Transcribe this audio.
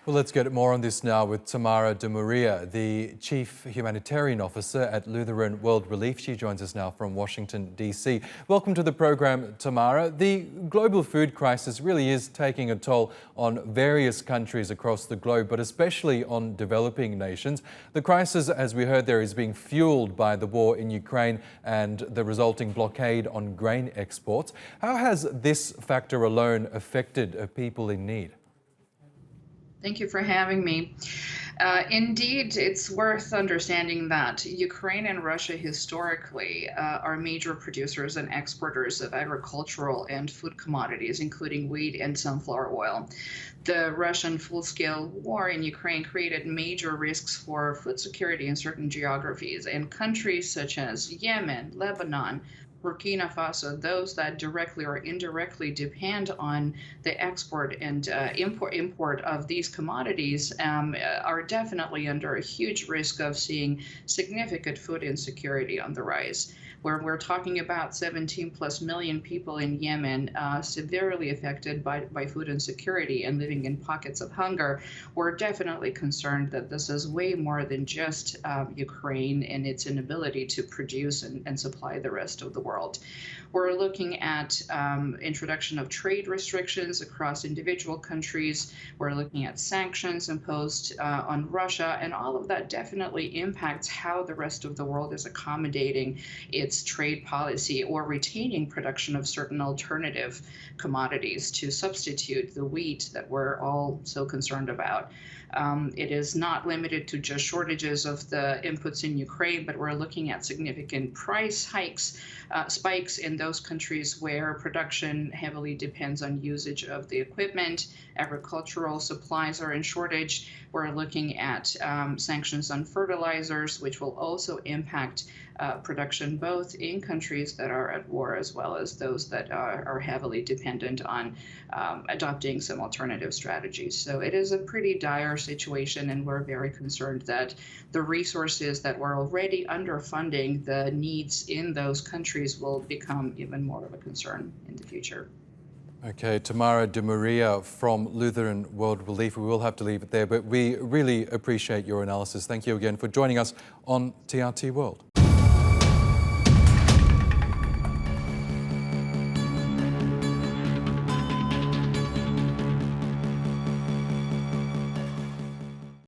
Well, let's get more on this now with Tamara Demuria, the Chief Humanitarian Officer at Lutheran World Relief. She joins us now from Washington, D.C. Welcome to the program, Tamara. The global food crisis really is taking a toll on various countries across the globe, but especially on developing nations. The crisis, as we heard there, is being fueled by the war in Ukraine and the resulting blockade on grain exports. How has this factor alone affected people in need? Thank you for having me. Indeed, it's worth understanding that Ukraine and Russia historically are major producers and exporters of agricultural and food commodities, including wheat and sunflower oil. The Russian full-scale war in Ukraine created major risks for food security in certain geographies, and countries such as Yemen, Lebanon, Burkina Faso, those that directly or indirectly depend on the export and import of these commodities are definitely under a huge risk of seeing significant food insecurity on the rise. Where we're talking about 17 plus million people in Yemen severely affected by food insecurity and living in pockets of hunger, we're definitely concerned that this is way more than just Ukraine and its inability to produce and supply the rest of the world. We're looking at introduction of trade restrictions across individual countries. We're looking at sanctions imposed on Russia, and all of that definitely impacts how the rest of the world is accommodating its trade policy or retaining production of certain alternative commodities to substitute the wheat that we're all so concerned about. It is not limited to just shortages of the inputs in Ukraine, but we're looking at significant price hikes, spikes in those countries where production heavily depends on usage of the equipment. Agricultural supplies are in shortage. We're looking at sanctions on fertilizers, which will also impact production both in countries that are at war as well as those that are heavily dependent on adopting some alternative strategies. So it is a pretty dire situation, and we're very concerned that the resources that were already underfunding the needs in those countries will become even more of a concern in the future. Okay, Tamara Demuria from Lutheran World Relief. We will have to leave it there, but we really appreciate your analysis. Thank you again for joining us on TRT World.